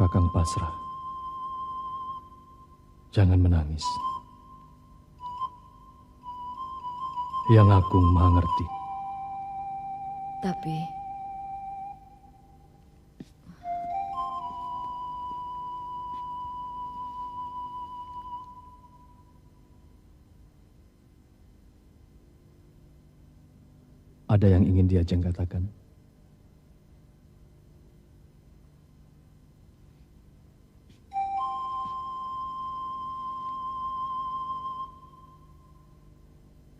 Kakang pasrah. Jangan menangis. Yang Agung Maha ngerti. Tapi ada yang ingin Diajeng katakan?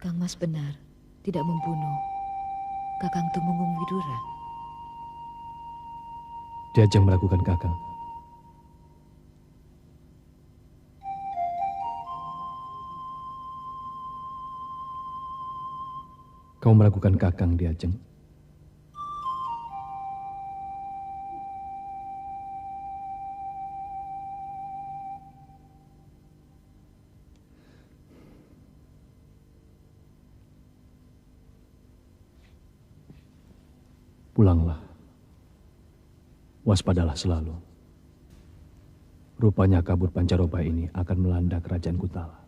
Kang Mas benar tidak membunuh Kakang Tumenggung Widura. Diajeng meragukan Kakang. Kau meragukan Kakang, Diajeng? Pulanglah. Waspadalah selalu. Rupanya kabut pancaroba ini akan melanda kerajaan Kutala.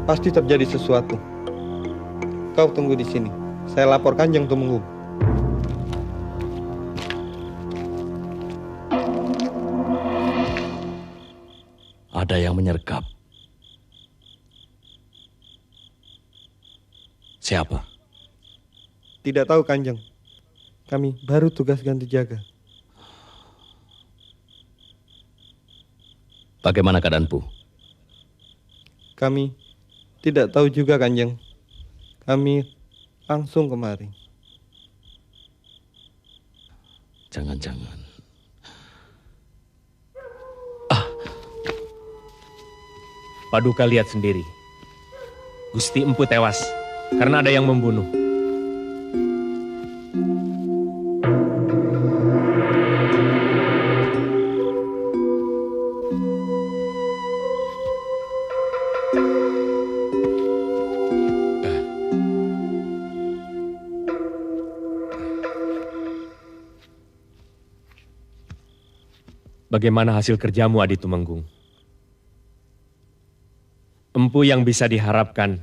Pasti terjadi sesuatu. Kau tunggu di sini. Saya lapor Kanjeng Tumenggung. Ada yang menyergap. Siapa? Tidak tahu, Kanjeng. Kami baru tugas ganti jaga. Bagaimana keadaanmu? Kami tidak tahu juga, Kanjeng. Kami langsung kemari. Jangan-jangan. Paduka lihat sendiri. Gusti Empu tewas karena ada yang membunuh. Bagaimana hasil kerjamu, Adi Tumenggung? Empu yang bisa diharapkan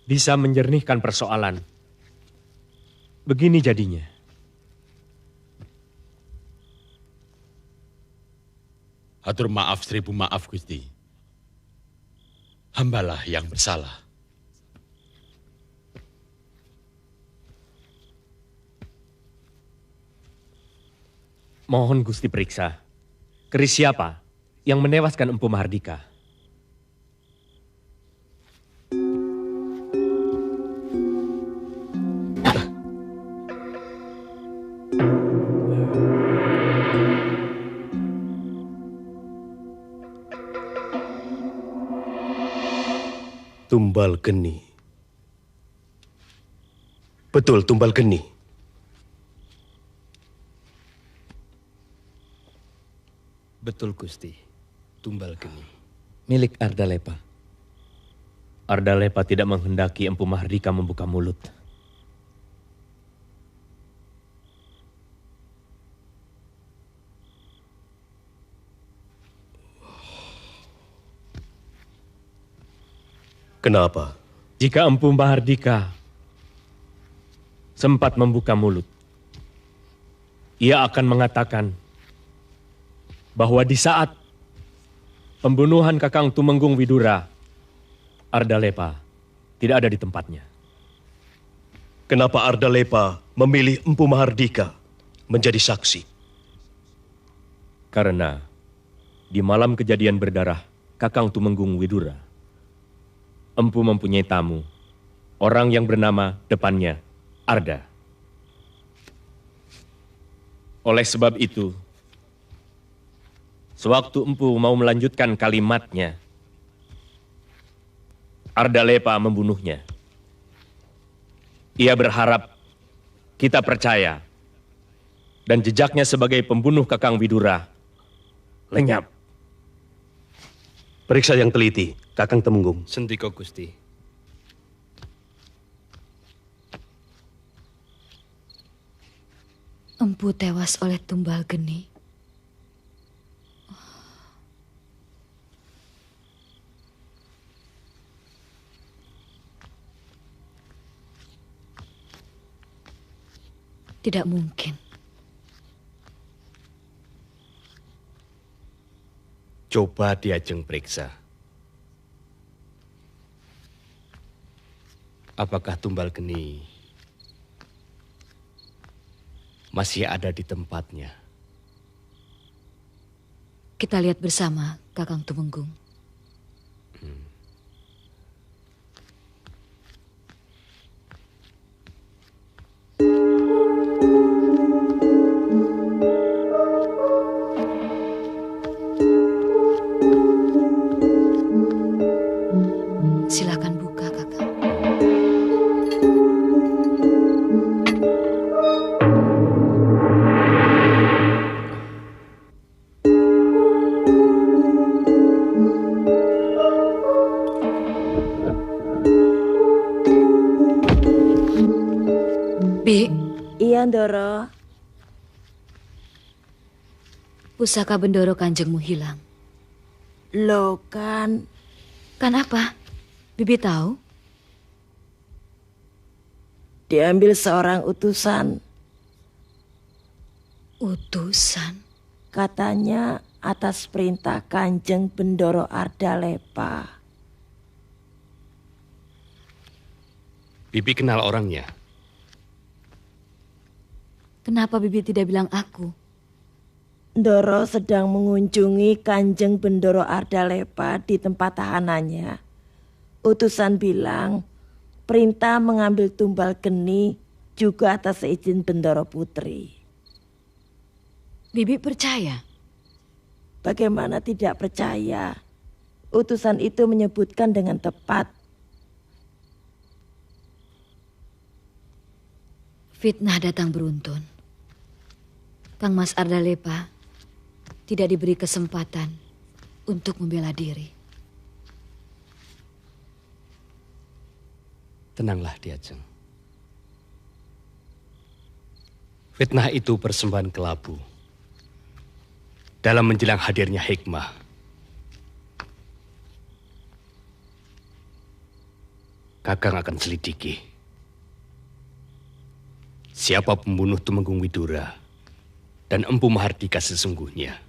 bisa menjernihkan persoalan. Begini jadinya. Hatur maaf, 1000 maaf, Gusti. Hambalah yang bersalah. Mohon Gusti periksa, keris siapa yang menewaskan Empu Mahardika? Tumbal Geni. Betul, Tumbal Geni. Betul, Gusti. Tumbal Geni. Milik Ardalepa. Ardalepa tidak menghendaki Empu Mahardika membuka mulut. Kenapa? Jika Empu Mahardika sempat membuka mulut, ia akan mengatakan bahwa di saat pembunuhan Kakang Tumenggung Widura, Ardalepa tidak ada di tempatnya. Kenapa Ardalepa memilih Empu Mahardika menjadi saksi? Karena di malam kejadian berdarah Kakang Tumenggung Widura, Empu mempunyai tamu, orang yang bernama depannya Arda. Oleh sebab itu, sewaktu Empu mau melanjutkan kalimatnya, Ardalepa membunuhnya. Ia berharap kita percaya dan jejaknya sebagai pembunuh Kakang Widura lenyap. Periksa yang teliti, Kakang Tumenggung. Sendika, Gusti. Empu tewas oleh Tumbal Geni. Tidak mungkin. Coba diajeng periksa. Apakah Tumbal Geni masih ada di tempatnya? Kita lihat bersama, Kakang Tumenggung. Silakan buka, Kakang. Iya, Ndoro. Pusaka Bendoro Kanjengmu hilang. Loh kan. Kan apa? Bibi tahu? Diambil seorang utusan. Utusan? Katanya atas perintah Kanjeng Bendoro Ardalepa. Bibi kenal orangnya. Kenapa Bibi tidak bilang aku? Ndoro sedang mengunjungi Kanjeng Bendoro Ardalepa di tempat tahanannya. Utusan bilang perintah mengambil tumbal geni juga atas izin Bendoro Putri. Bibi percaya? Bagaimana tidak percaya? Utusan itu menyebutkan dengan tepat. Fitnah datang beruntun. Kang Mas Ardalepa tidak diberi kesempatan untuk membela diri. Tenanglah Diajeng. Fitnah itu persembahan kelabu. Dalam menjelang hadirnya hikmah. Kakang akan selidiki. Siapa pembunuh Tumenggung Widura dan Empu Mahardika sesungguhnya.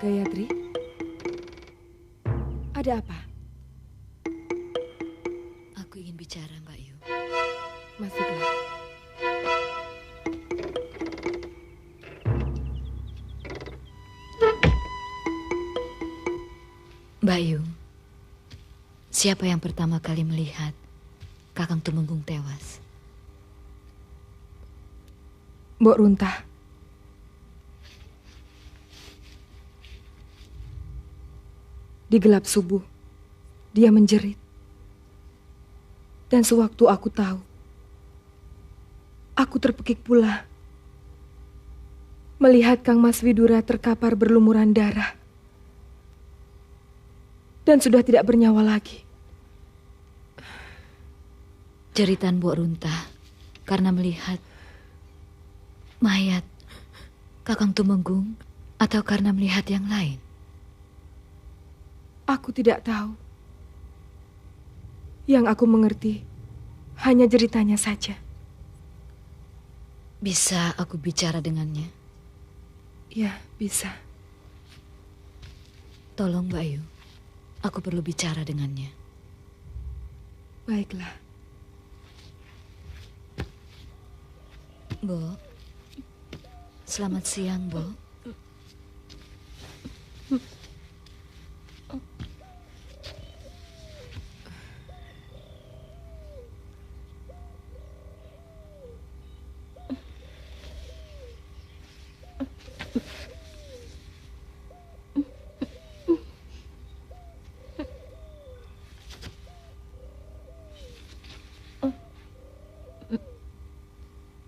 Gayatri, ada apa? Aku ingin bicara, Mbak Yu. Masuklah. Mbak Yu, siapa yang pertama kali melihat Kakang Tumenggung tewas? Mbok Runtah. Di gelap subuh, dia menjerit. Dan sewaktu aku tahu, aku terpekik pula. Melihat Kang Mas Widura terkapar berlumuran darah. Dan sudah tidak bernyawa lagi. Jeritan Mbok Runtah karena melihat mayat Kakang Tumenggung atau karena melihat yang lain? Aku tidak tahu. Yang aku mengerti hanya jeritanya saja. Bisa aku bicara dengannya? Ya, bisa. Tolong Mbak Yu, aku perlu bicara dengannya. Baiklah. Mbok, selamat siang, Mbok.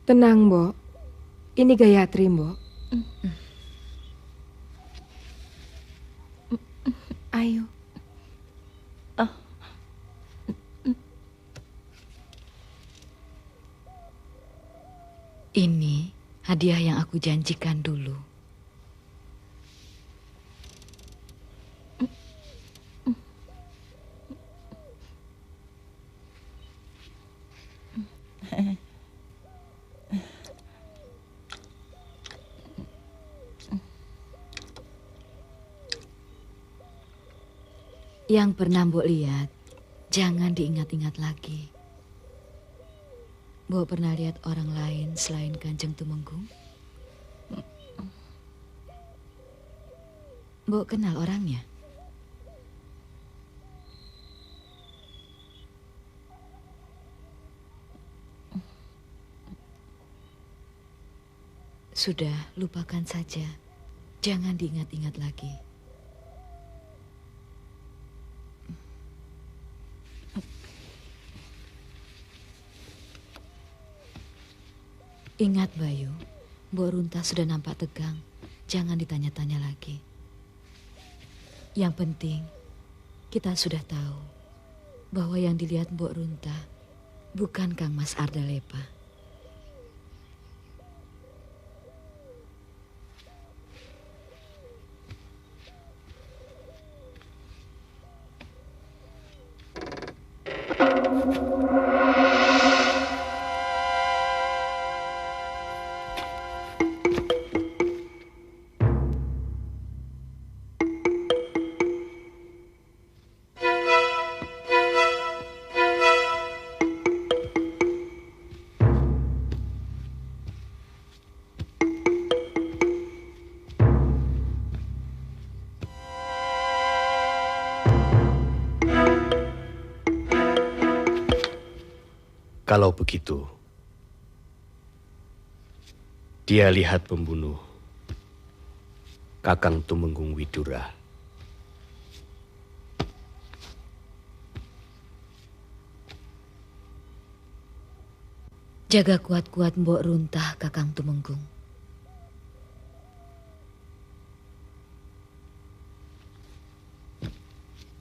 Tenang, Mbok. Ini Gayatri, Mbok. Ayo. Ini hadiah yang aku janjikan dulu. Yang pernah Mbok lihat, jangan diingat-ingat lagi. Mbok pernah lihat orang lain selain Kanjeng Tumenggung? Mbok kenal orangnya? Sudah, lupakan saja. Jangan diingat-ingat lagi. Ingat Bayu, Mbok Runta sudah nampak tegang. Jangan ditanya-tanya lagi. Yang penting, kita sudah tahu bahwa yang dilihat Mbok Runta bukan Kang Mas Ardalepa. Kalau begitu, dia lihat pembunuh Kakang Tumenggung Widura. Jaga kuat-kuat Mbok Runta, Kakang Tumenggung.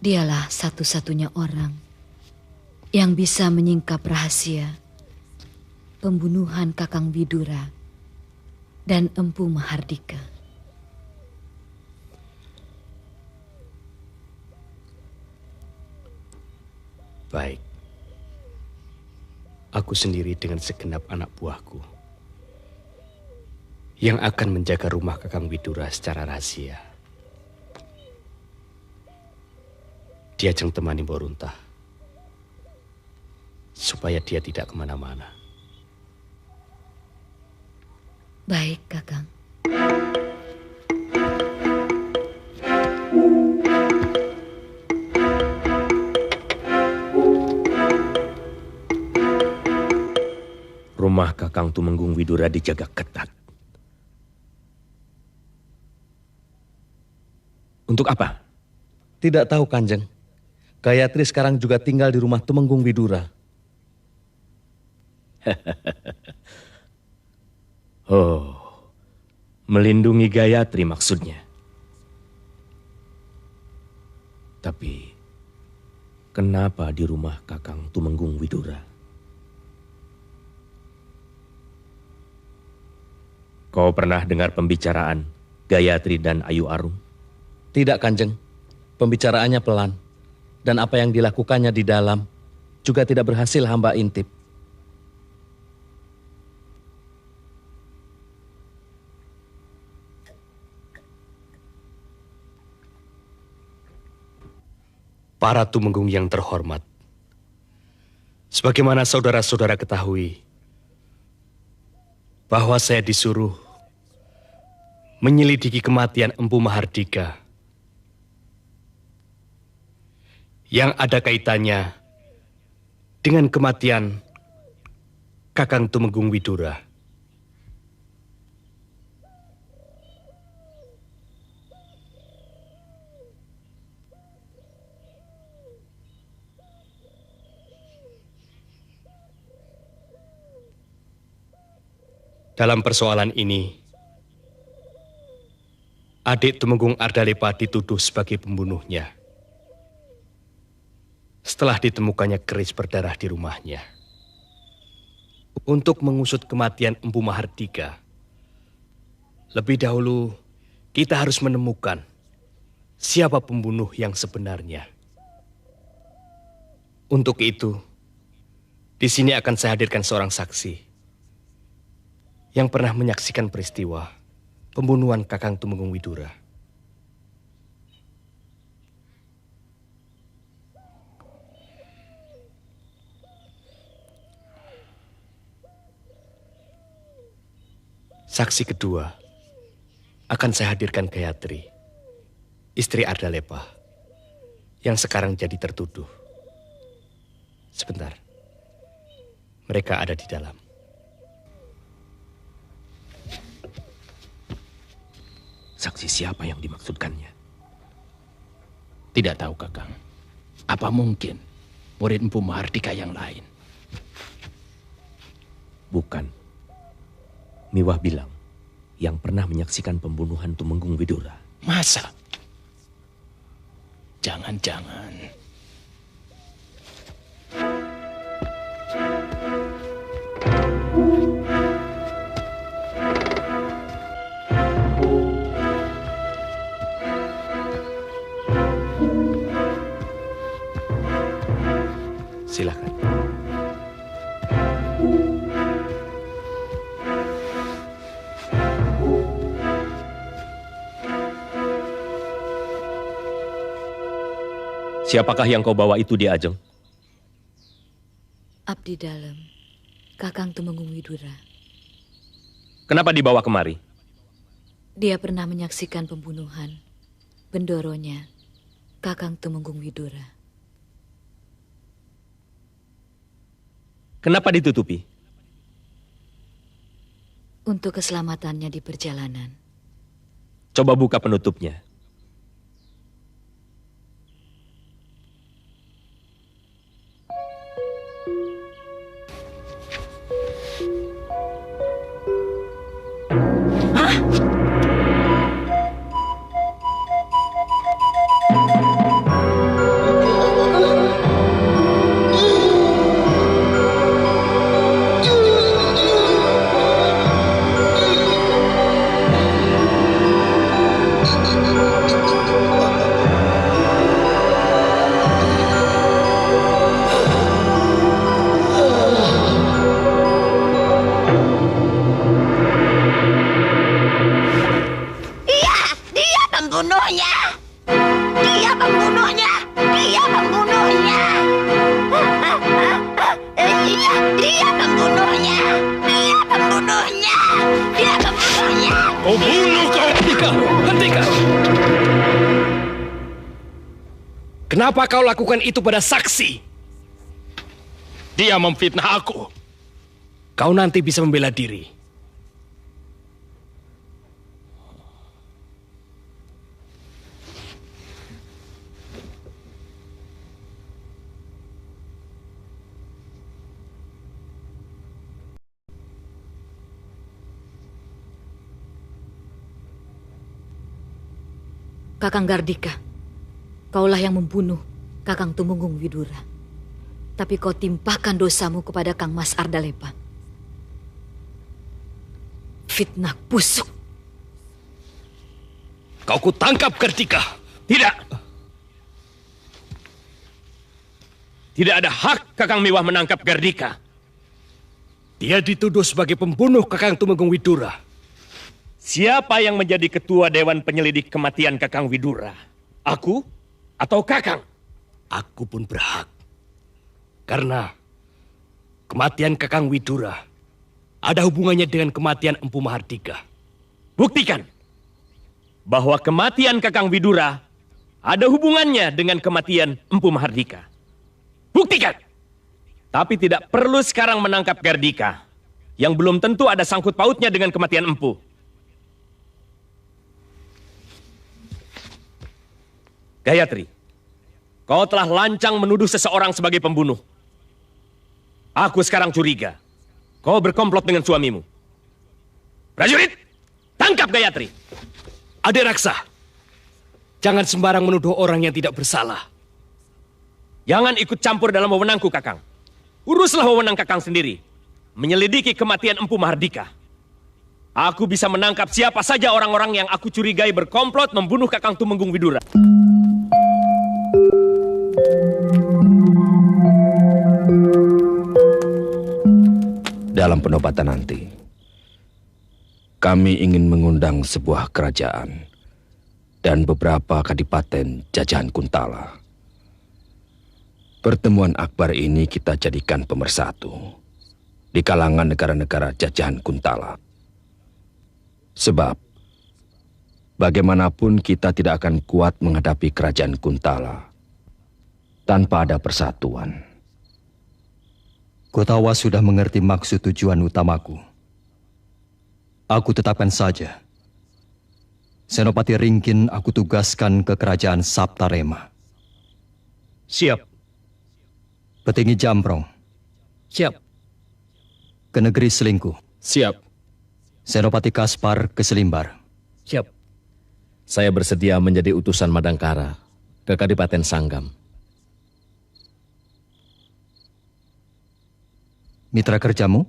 Dialah satu-satunya orang yang bisa menyingkap rahasia pembunuhan Kakang Widura dan Empu Mahardika. Baik. Aku sendiri dengan segenap anak buahku yang akan menjaga rumah Kakang Widura secara rahasia. Diajeng temani Mbok Runta supaya dia tidak kemana-mana. Baik, Kakang. Rumah Kakang Tumenggung Widura dijaga ketat. Untuk apa? Tidak tahu, Kanjeng. Gayatri sekarang juga tinggal di rumah Tumenggung Widura. Oh, melindungi Gayatri maksudnya. Tapi, kenapa di rumah Kakang Tumenggung Widura? Kau pernah dengar pembicaraan Gayatri dan Ayu Arum? Tidak, Kanjeng. Pembicaraannya pelan. Dan apa yang dilakukannya di dalam juga tidak berhasil hamba intip. Para Tumenggung yang terhormat, sebagaimana saudara-saudara ketahui, bahwa saya disuruh menyelidiki kematian Empu Mahardika yang ada kaitannya dengan kematian Kakang Tumenggung Widura. Dalam persoalan ini, adik Tumenggung Ardalepa dituduh sebagai pembunuhnya. Setelah ditemukannya keris berdarah di rumahnya. Untuk mengusut kematian Empu Mahardika, lebih dahulu kita harus menemukan siapa pembunuh yang sebenarnya. Untuk itu, di sini akan saya hadirkan seorang saksi yang pernah menyaksikan peristiwa pembunuhan Kakang Tumenggung Widura. Saksi kedua akan saya hadirkan Gayatri, istri Ardalepa, yang sekarang jadi tertuduh. Sebentar, mereka ada di dalam. Saksi siapa yang dimaksudkannya? Tidak tahu, Kakang. Apa mungkin murid Empu Mahardika yang lain? Bukan. Miwah bilang yang pernah menyaksikan pembunuhan Tumenggung Widura. Masa? Jangan-jangan. Silakan. Siapakah yang kau bawa itu di Ajeng? Abdi Dalem, Kakang Tumenggung Widura. Kenapa dibawa kemari? Dia pernah menyaksikan pembunuhan Bendoronya Kakang Tumenggung Widura. Kenapa ditutupi? Untuk keselamatannya di perjalanan. Coba buka penutupnya. Kenapa kau lakukan itu pada saksi? Dia memfitnah aku. Kau nanti bisa membela diri. Kakang Gardika, kaulah yang membunuh Kakang Tumenggung Widura. Tapi kau timpahkan dosamu kepada Kang Mas Ardalepa. Fitnah busuk. Kau kutangkap, Gardika. Tidak. Tidak ada hak Kakang Miwah menangkap Gardika. Dia dituduh sebagai pembunuh Kakang Tumenggung Widura. Siapa yang menjadi ketua Dewan Penyelidik Kematian Kakang Widura? Aku atau Kakang? Aku pun berhak. Karena kematian Kakang Widura ada hubungannya dengan kematian Empu Mahardika. Buktikan bahwa kematian Kakang Widura ada hubungannya dengan kematian Empu Mahardika. Buktikan. Tapi tidak perlu sekarang menangkap Gardika yang belum tentu ada sangkut pautnya dengan kematian Empu. Gayatri, kau telah lancang menuduh seseorang sebagai pembunuh. Aku sekarang curiga. Kau berkomplot dengan suamimu. Prajurit, tangkap Gayatri. Ade Raksa, jangan sembarang menuduh orang yang tidak bersalah. Jangan ikut campur dalam wewenangku, Kakang. Uruslah wewenang Kakang sendiri. Menyelidiki kematian Empu Mahardika. Aku bisa menangkap siapa saja orang-orang yang aku curigai berkomplot membunuh Kakang Tumenggung Widura. Dalam penobatan nanti, kami ingin mengundang sebuah kerajaan dan beberapa kadipaten jajahan Kuntala. Pertemuan akbar ini kita jadikan pemersatu di kalangan negara-negara jajahan Kuntala. Sebab, bagaimanapun kita tidak akan kuat menghadapi kerajaan Kuntala tanpa ada persatuan. Kotawa sudah mengerti maksud tujuan utamaku. Aku tetapkan saja. Senopati Ringkin aku tugaskan ke kerajaan Saptarema. Siap. Petinggi Jambrong. Siap. Ke negeri Selingkuh. Siap. Senopati Kaspar ke Selimbar. Siap. Saya bersedia menjadi utusan Madangkara ke Kadipaten Sanggam. Mitra kerjamu?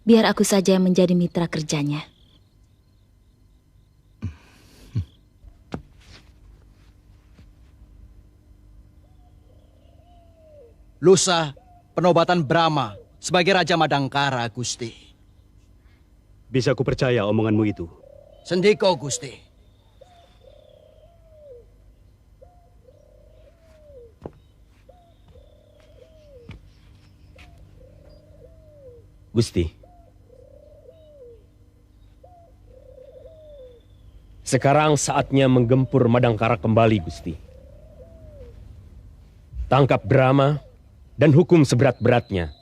Biar aku saja yang menjadi mitra kerjanya. Lusa, penobatan Brahma sebagai Raja Madangkara, Gusti. Bisa ku percaya omonganmu itu? Sendiko, Gusti. Gusti, sekarang saatnya menggempur Madangkara kembali, Gusti. Tangkap Brahma dan hukum seberat-beratnya,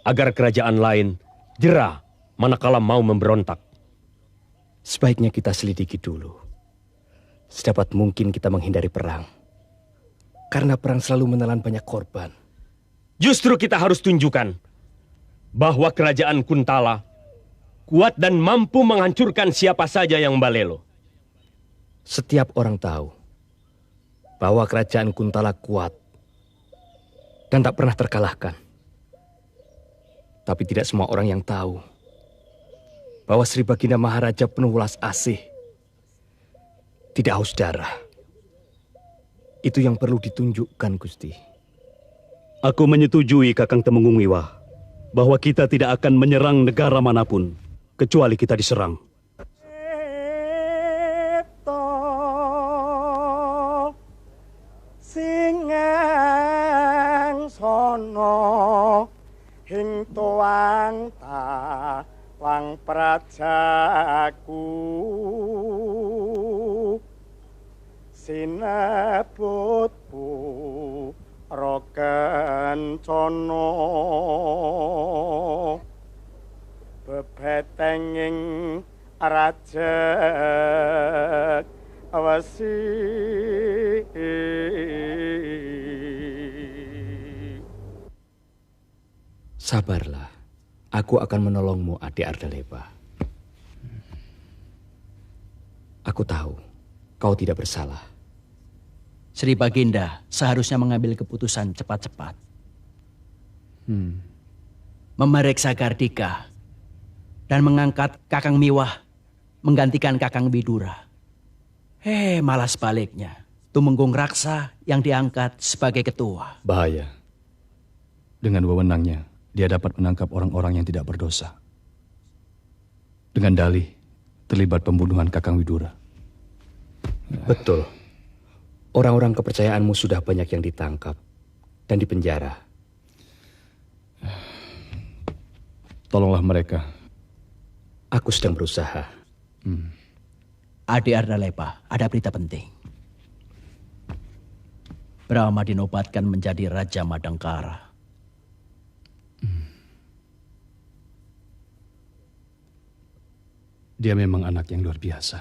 agar kerajaan lain jera manakala mau memberontak. Sebaiknya kita selidiki dulu. Sedapat mungkin kita menghindari perang. Karena perang selalu menelan banyak korban. Justru kita harus tunjukkan bahwa kerajaan Kuntala kuat dan mampu menghancurkan siapa saja yang membalelo. Setiap orang tahu bahwa kerajaan Kuntala kuat dan tak pernah terkalahkan. Tapi tidak semua orang yang tahu bahwa Sri Baginda Maharaja penuh welas asih, tidak haus darah. Itu yang perlu ditunjukkan, Gusti. Aku menyetujui Kakang Temenggung Iwah bahwa kita tidak akan menyerang negara manapun kecuali kita diserang. Singang sono hing tuang talang prajaku sinebutku roken cono bebetenging rajek awasi. Sabarlah, aku akan menolongmu, adik Ardalepa. Aku tahu kau tidak bersalah. Sri Baginda seharusnya mengambil keputusan cepat-cepat. Memeriksa Gardika dan mengangkat Kakang Miwah menggantikan Kakang Widura. Malah sebaliknya. Tumenggung Raksa yang diangkat sebagai ketua. Bahaya. Dengan wewenangnya, dia dapat menangkap orang-orang yang tidak berdosa. Dengan dalih, terlibat pembunuhan Kakang Widura. Betul. Orang-orang kepercayaanmu sudah banyak yang ditangkap dan dipenjara. Tolonglah mereka. Aku sedang berusaha. Adik Ardalepa, ada berita penting. Brahma dinobatkan menjadi Raja Madangkara. Dia memang anak yang luar biasa.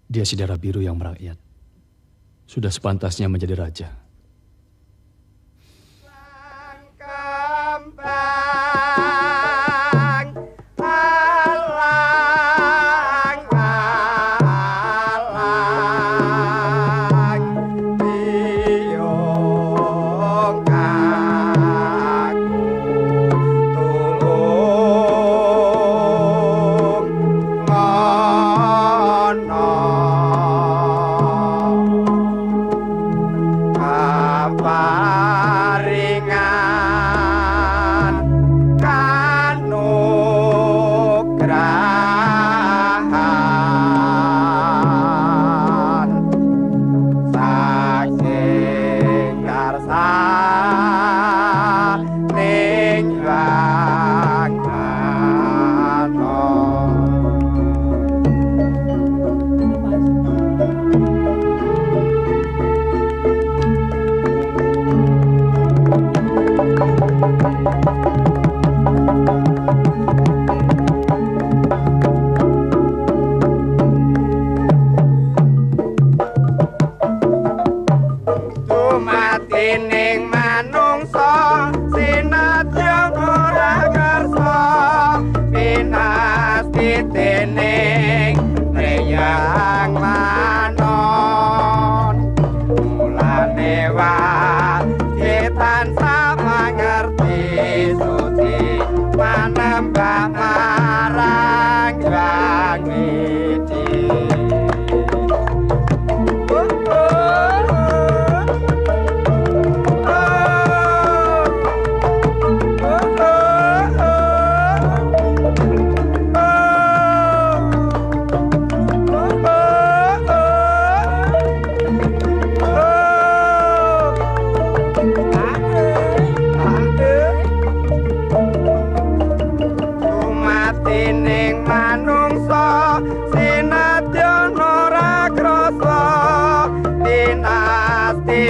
Dia si darah biru yang merakyat. Sudah sepantasnya menjadi raja. Ah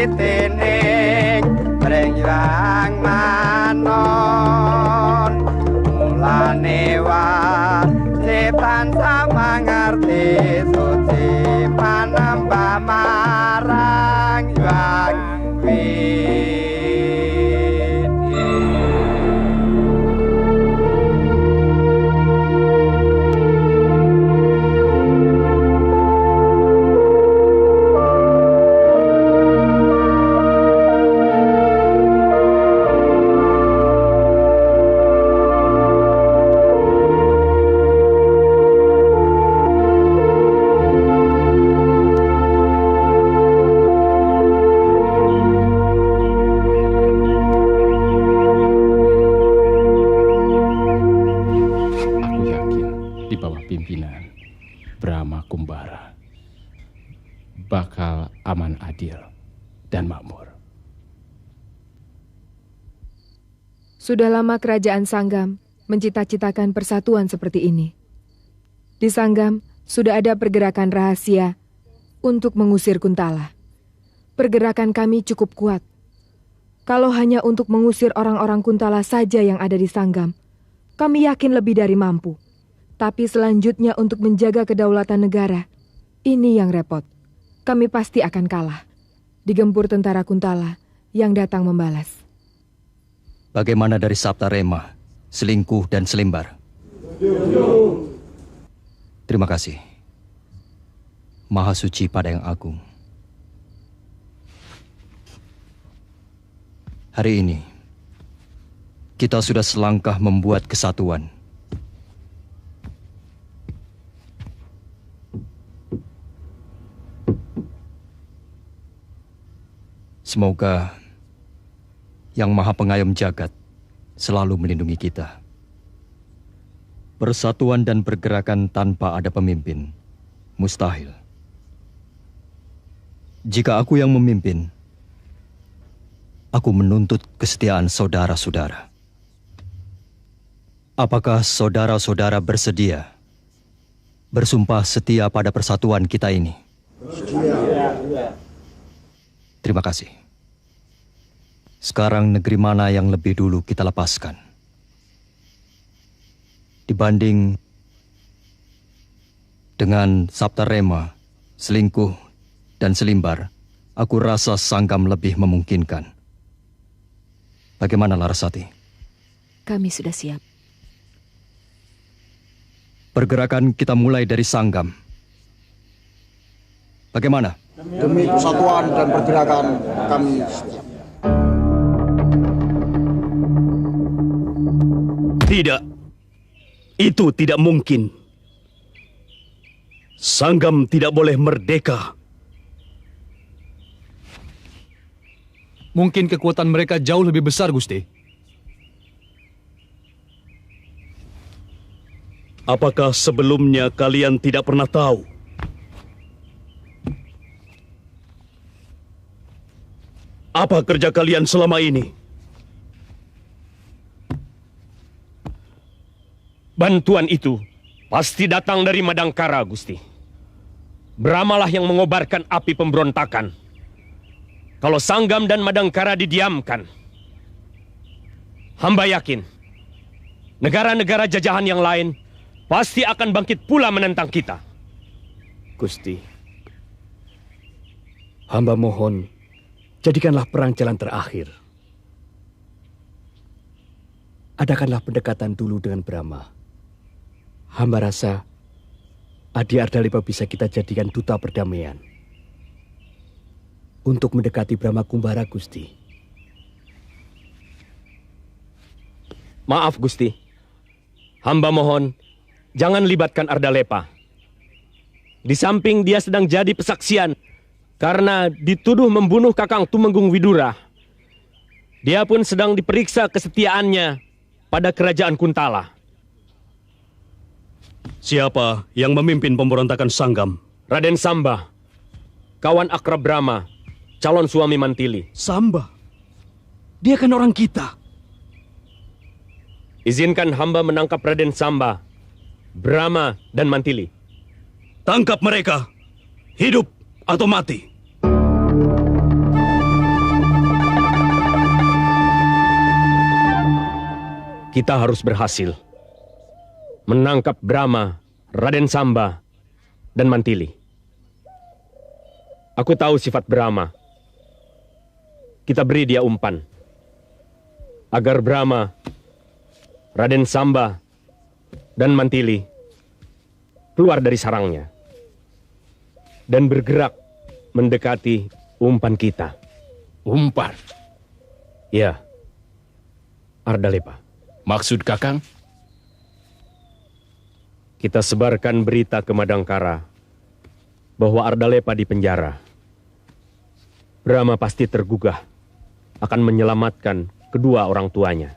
titining brengrang manon mulane wajib tansah mangerti suci manembah marang Hyang Widi. Pimpinan Brahma Kumbara bakal aman, adil, dan makmur. Sudah lama kerajaan Sanggam mencita-citakan persatuan seperti ini. Di Sanggam sudah ada pergerakan rahasia untuk mengusir Kuntala. Pergerakan kami cukup kuat. Kalau hanya untuk mengusir orang-orang Kuntala saja yang ada di Sanggam, kami yakin lebih dari mampu. Tapi selanjutnya untuk menjaga kedaulatan negara, ini yang repot. Kami pasti akan kalah. Digempur tentara Kuntala yang datang membalas. Bagaimana dari Saptarema, Selingkuh, dan Selimbar? Terima kasih. Maha Suci pada Yang Agung. Hari ini, kita sudah selangkah membuat kesatuan. Semoga Yang Maha Pengayom Jagat selalu melindungi kita. Persatuan dan pergerakan tanpa ada pemimpin mustahil. Jika aku yang memimpin, aku menuntut kesetiaan saudara-saudara. Apakah saudara-saudara bersedia bersumpah setia pada persatuan kita ini? Terima kasih. Sekarang negeri mana yang lebih dulu kita lepaskan? Dibanding dengan Saptarema, Selingkuh, dan Selimbar, aku rasa Sanggam lebih memungkinkan. Bagaimana Larasati? Kami sudah siap. Pergerakan kita mulai dari Sanggam. Bagaimana? Demi persatuan dan pergerakan kami. Tidak. Itu tidak mungkin. Sanggam tidak boleh merdeka. Mungkin kekuatan mereka jauh lebih besar, Gusti. Apakah sebelumnya kalian tidak pernah tahu? Apa kerja kalian selama ini? Bantuan itu pasti datang dari Madangkara, Gusti. Brahmalah yang mengobarkan api pemberontakan. Kalau Sanggam dan Madangkara didiamkan, hamba yakin negara-negara jajahan yang lain pasti akan bangkit pula menentang kita. Gusti, hamba mohon, jadikanlah perang jalan terakhir. Adakanlah pendekatan dulu dengan Brahma. Hamba rasa Adi Ardalepa bisa kita jadikan duta perdamaian untuk mendekati Brahma Kumbara, Gusti. Maaf, Gusti. Hamba mohon, jangan libatkan Ardalepa. Di samping dia sedang jadi pesaksian karena dituduh membunuh Kakang Tumenggung Widura. Dia pun sedang diperiksa kesetiaannya pada kerajaan Kuntala. Siapa yang memimpin pemberontakan Sanggam? Raden Samba, kawan akrab Brahma, calon suami Mantili. Samba? Dia kan orang kita. Izinkan hamba menangkap Raden Samba, Brahma, dan Mantili. Tangkap mereka, hidup atau mati. Kita harus berhasil menangkap Brahma, Raden Samba, dan Mantili. Aku tahu sifat Brahma. Kita beri dia umpan agar Brahma, Raden Samba, dan Mantili keluar dari sarangnya dan bergerak mendekati umpan kita. Umpan? Ya, Ardalepa. Maksud Kakang? Kita sebarkan berita ke Madangkara bahwa Ardalepa di penjara. Brahma pasti tergugah akan menyelamatkan kedua orang tuanya.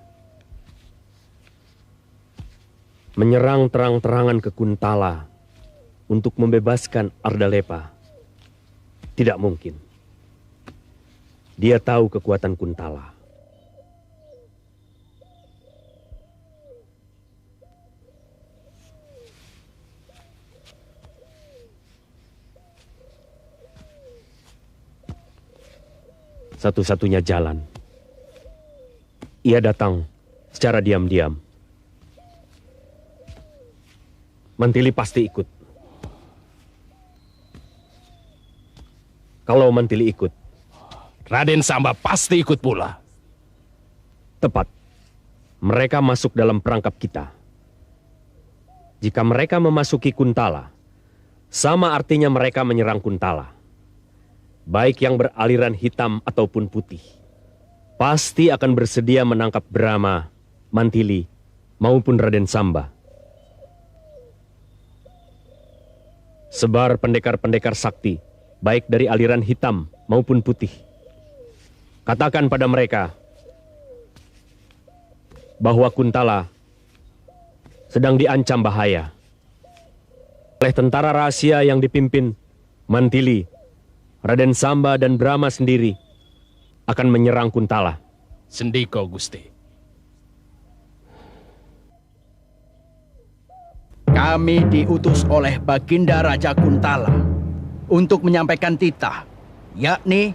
Menyerang terang-terangan ke Kuntala untuk membebaskan Ardalepa tidak mungkin. Dia tahu kekuatan Kuntala. Satu-satunya jalan. Ia datang secara diam-diam. Mantili pasti ikut. Kalau Mantili ikut, Raden Samba pasti ikut pula. Tepat. Mereka masuk dalam perangkap kita. Jika mereka memasuki Kuntala, sama artinya mereka menyerang Kuntala. Baik yang beraliran hitam ataupun putih, pasti akan bersedia menangkap Brahma, Mantili, maupun Raden Samba. Sebar pendekar-pendekar sakti, baik dari aliran hitam maupun putih. Katakan pada mereka bahwa Kuntala sedang diancam bahaya oleh tentara rahasia yang dipimpin Mantili, Raden Samba, dan Brahma sendiri akan menyerang Kuntala. Sendiko, Gusti. Kami diutus oleh Baginda Raja Kuntala untuk menyampaikan titah, yakni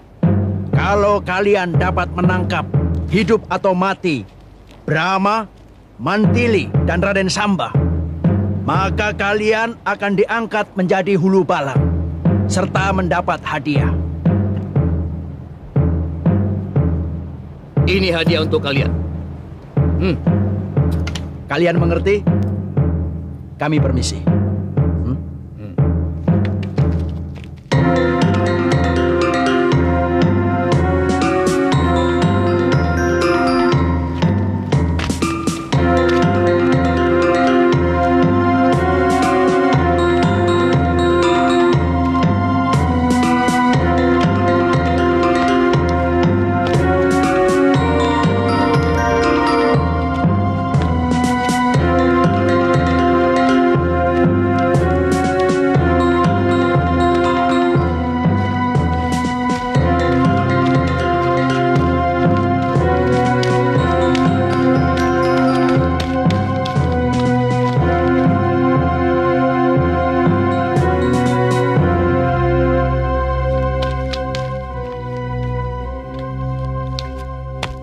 kalau kalian dapat menangkap hidup atau mati Brahma, Mantili, dan Raden Samba, maka kalian akan diangkat menjadi hulu balang serta mendapat hadiah. Ini hadiah untuk kalian. Kalian mengerti? Kami permisi.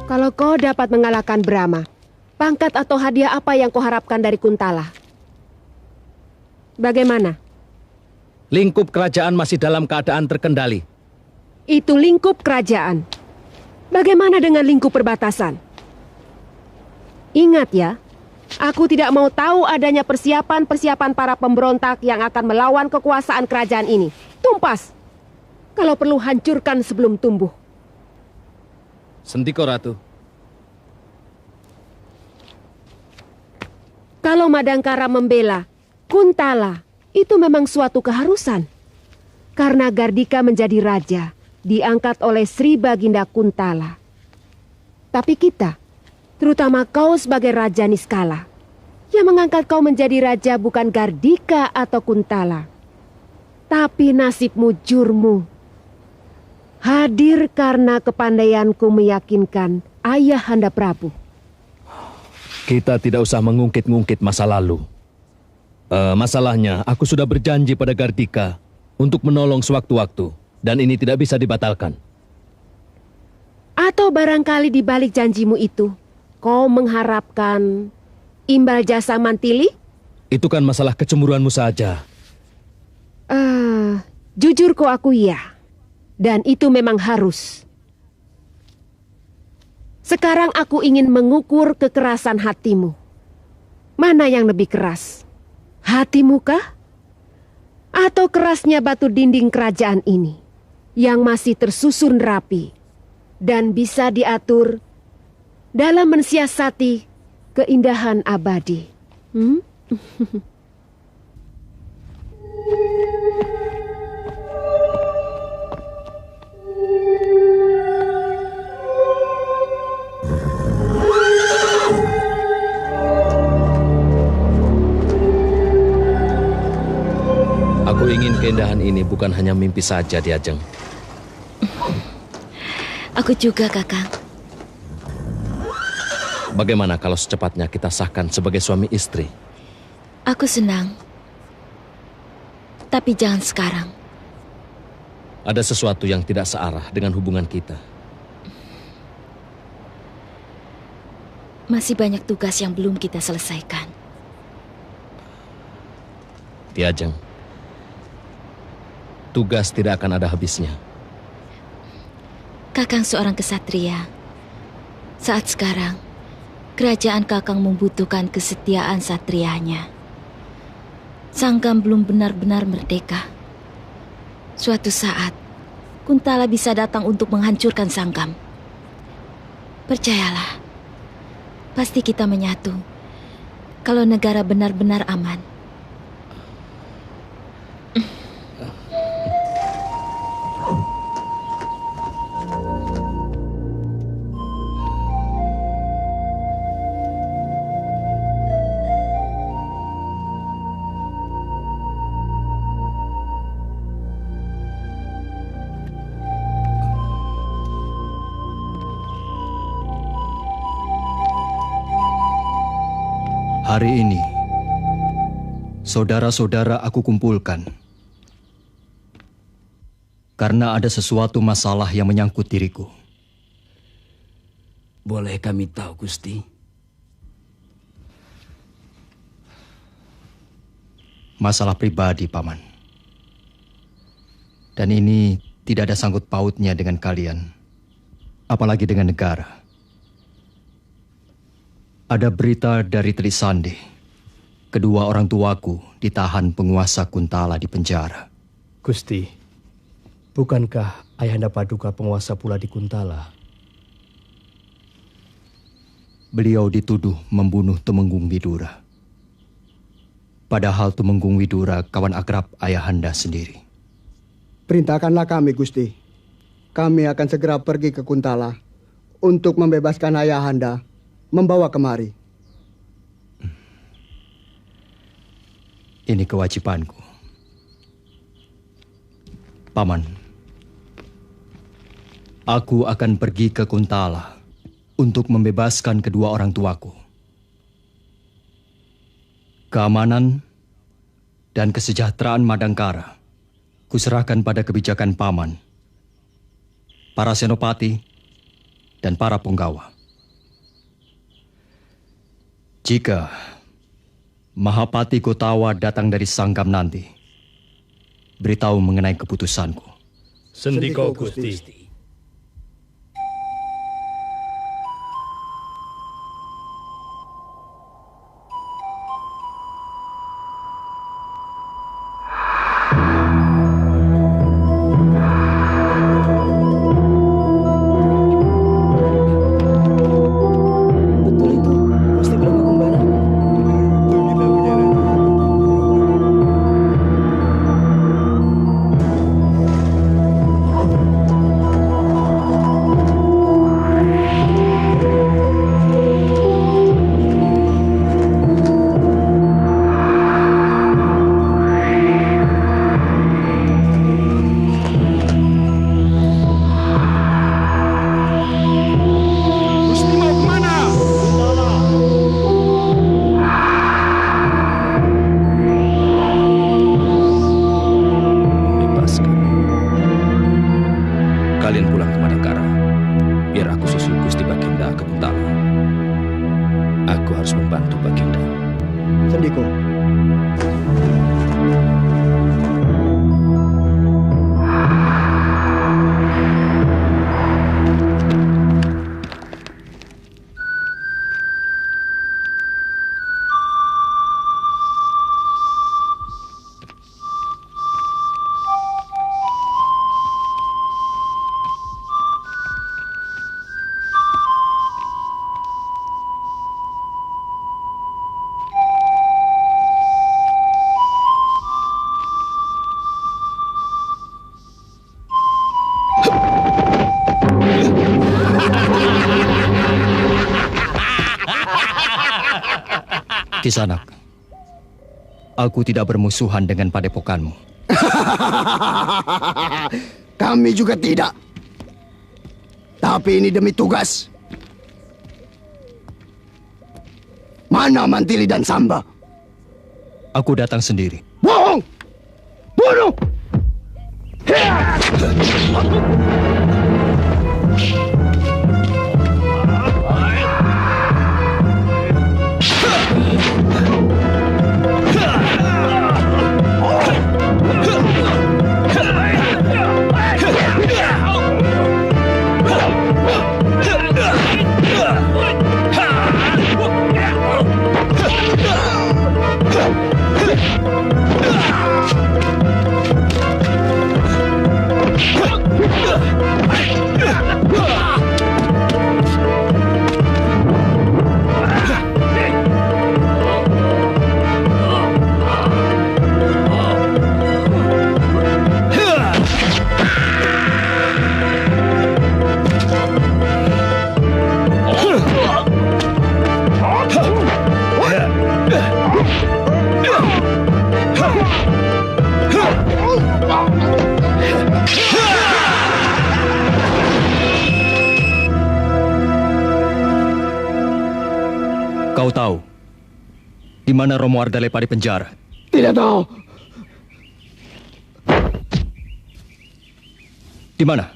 Kalau kau dapat mengalahkan Brahma, pangkat atau hadiah apa yang kau harapkan dari Kuntala? Bagaimana? Lingkup kerajaan masih dalam keadaan terkendali. Itu lingkup kerajaan. Bagaimana dengan lingkup perbatasan? Ingat ya, aku tidak mau tahu adanya persiapan-persiapan para pemberontak yang akan melawan kekuasaan kerajaan ini. Tumpas! Kalau perlu hancurkan sebelum tumbuh. Sendiko, Ratu. Kalau Madangkara membela Kuntala, itu memang suatu keharusan. Karena Gardika menjadi raja, diangkat oleh Sri Baginda Kuntala. Tapi kita, terutama kau sebagai Raja Niskala, yang mengangkat kau menjadi raja bukan Gardika atau Kuntala, tapi nasibmu jurmu. Hadir karena kepandaianku meyakinkan Ayahanda Prabu. Kita tidak usah mengungkit-ngungkit masa lalu. Masalahnya, aku sudah berjanji pada Gardika untuk menolong sewaktu-waktu, dan ini tidak bisa dibatalkan. Atau barangkali di balik janjimu itu, kau mengharapkan imbal jasa Mantili? Itu kan masalah kecemburuanmu saja. Jujur kau akui ya. Dan itu memang harus. Sekarang aku ingin mengukur kekerasan hatimu. Mana yang lebih keras? Hatimu kah? Atau kerasnya batu dinding kerajaan ini yang masih tersusun rapi dan bisa diatur dalam mensiasati keindahan abadi? Aku ingin keindahan ini bukan hanya mimpi saja, Diajeng. Aku juga, Kakang. Bagaimana kalau secepatnya kita sahkan sebagai suami istri? Aku senang. Tapi jangan sekarang. Ada sesuatu yang tidak searah dengan hubungan kita. Masih banyak tugas yang belum kita selesaikan. Diajeng, tugas tidak akan ada habisnya. Kakang seorang kesatria. Saat sekarang, kerajaan Kakang membutuhkan kesetiaan satrianya. Sanggam belum benar-benar merdeka. Suatu saat, Kuntala bisa datang untuk menghancurkan Sanggam. Percayalah, pasti kita menyatu kalau negara benar-benar aman. Hari ini, saudara-saudara aku kumpulkan karena ada sesuatu masalah yang menyangkut diriku. Boleh kami tahu, Gusti? Masalah pribadi, Paman. Dan ini tidak ada sangkut pautnya dengan kalian, apalagi dengan negara. Ada berita dari Trisandi. Kedua orang tuaku ditahan penguasa Kuntala di penjara. Gusti, bukankah Ayahanda Paduka penguasa pula di Kuntala? Beliau dituduh membunuh Tumenggung Widura. Padahal Tumenggung Widura kawan akrab Ayahanda sendiri. Perintahkanlah kami, Gusti. Kami akan segera pergi ke Kuntala untuk membebaskan Ayahanda, membawa kemari. Ini kewajibanku. Paman, aku akan pergi ke Kuntala untuk membebaskan kedua orang tuaku. Keamanan dan kesejahteraan Madangkara kuserahkan pada kebijakan Paman, para senopati, dan para punggawa. Jika Mahapati Gotawa datang dari Sanggam nanti, beritahu mengenai keputusanku. Sendiko Gusti. Kalian pulang ke Madangkara, biar aku susul Gusti Baginda ke Kuntala. Kisanak, aku tidak bermusuhan dengan padepokanmu. Kami juga tidak. Tapi ini demi tugas. Mana Mantili dan Samba? Aku datang sendiri. Bohong! Bunuh! Kau tahu di mana Romo Ardalepa di penjara? Tidak tahu. Di mana?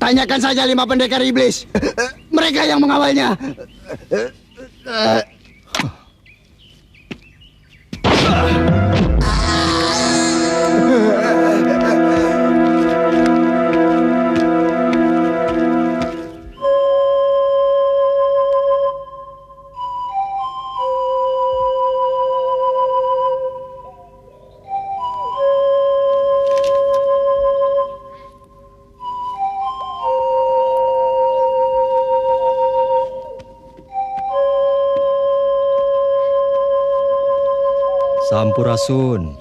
Tanyakan saja 5 pendekar iblis. Mereka yang mengawalnya. Sampurasun.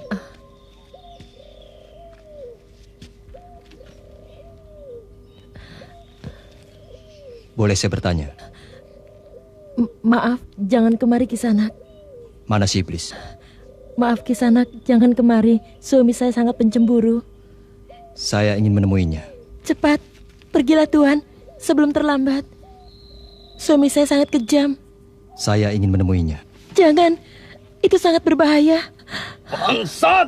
Boleh saya bertanya? Maaf, jangan kemari Kisanak. Mana si iblis? Maaf Kisanak, jangan kemari. Suami saya sangat pencemburu. Saya ingin menemuinya. Cepat, pergilah Tuan, sebelum terlambat. Suami saya sangat kejam. Saya ingin menemuinya. Jangan, itu sangat berbahaya. Bangsat!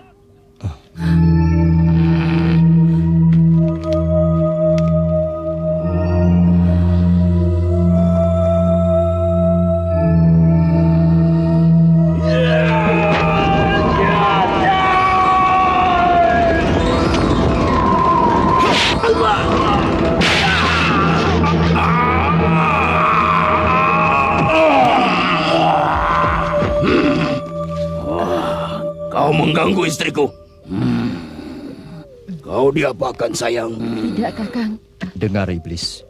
Kau mengganggu istriku. Kau diapakan sayang? Tidak, Kakang. Dengar iblis.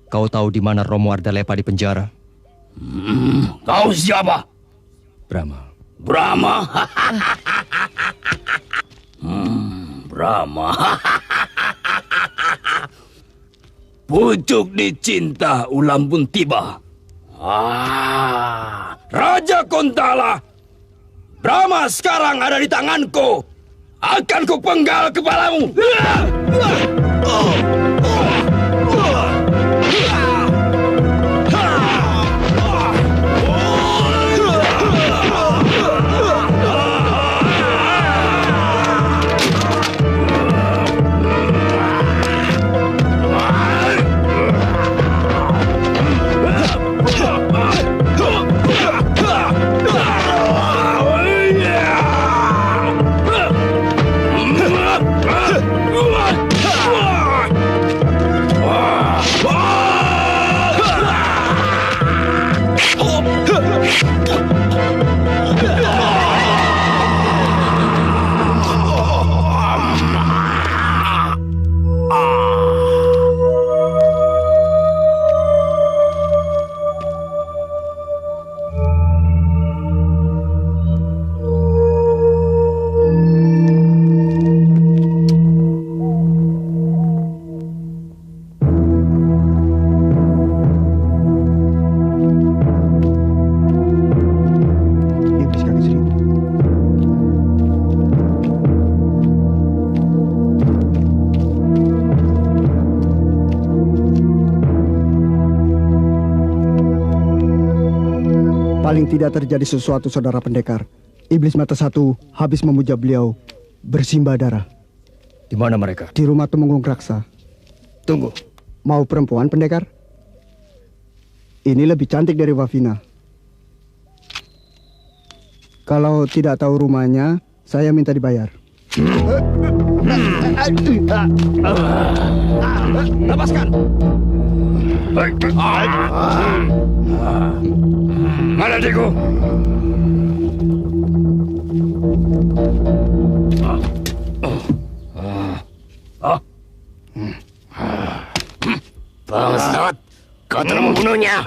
Kau tahu di mana Romo Ardalepa di penjara? Kau siapa? Brahma. Brahma? Brahma. Pucuk dicinta ulam pun tiba. Raja Kuntala, Brahma sekarang ada di tanganku. Akan kupenggal kepalamu. Paling tidak terjadi sesuatu, saudara pendekar. Iblis mata satu habis memuja beliau bersimbah darah. Di mana mereka? Di rumah Temenggung Raksa. Tunggu. Mau perempuan pendekar? Ini lebih cantik dari Wafina. Kalau tidak tahu rumahnya, saya minta dibayar. Lepaskan. Mana adikku? Bangsat, kau telah membunuhnya.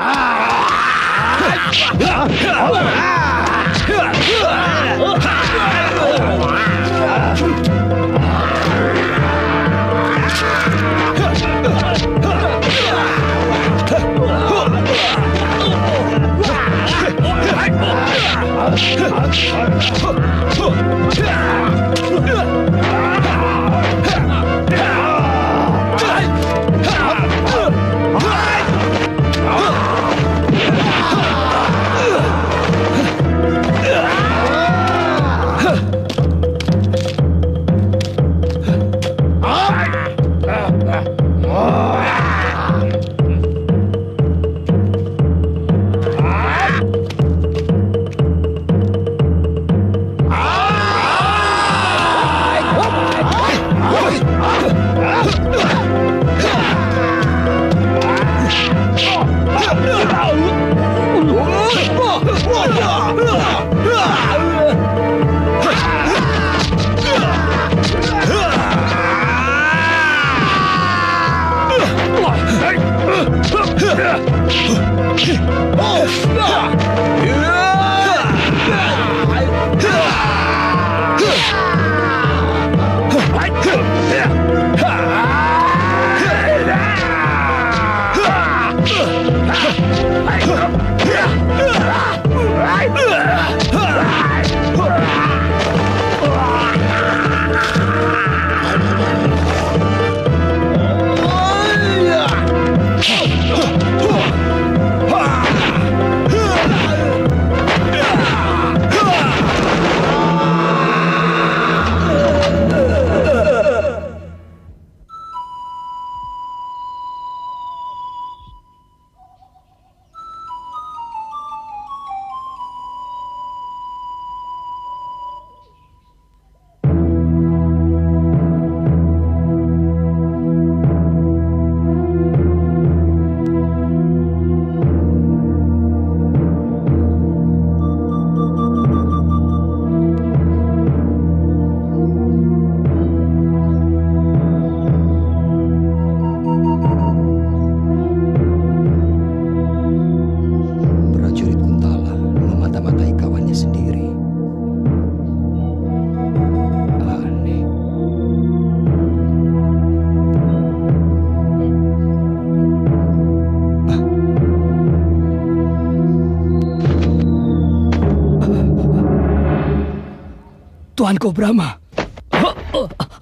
Tuanku Brahma.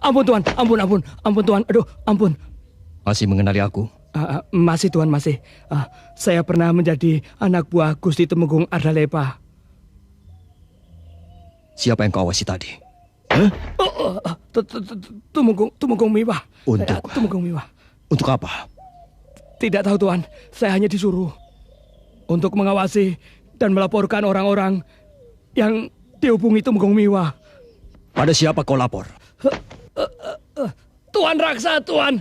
Ampun Tuan, ampun Tuan, aduh ampun. Masih mengenali aku? Masih Tuan, masih. Saya pernah menjadi anak buah Gusti Temenggung Ardalepa. Siapa yang kau awasi tadi? Temenggung Miwah. Untuk? Temenggung Miwah. Untuk apa? Tidak tahu Tuan, saya hanya disuruh untuk mengawasi dan melaporkan orang-orang yang dihubungi Temenggung Miwah. Pada siapa kau lapor? Tuan Raksa, Tuan.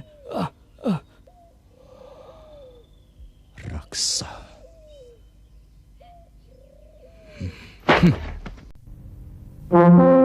Raksa. Hmm.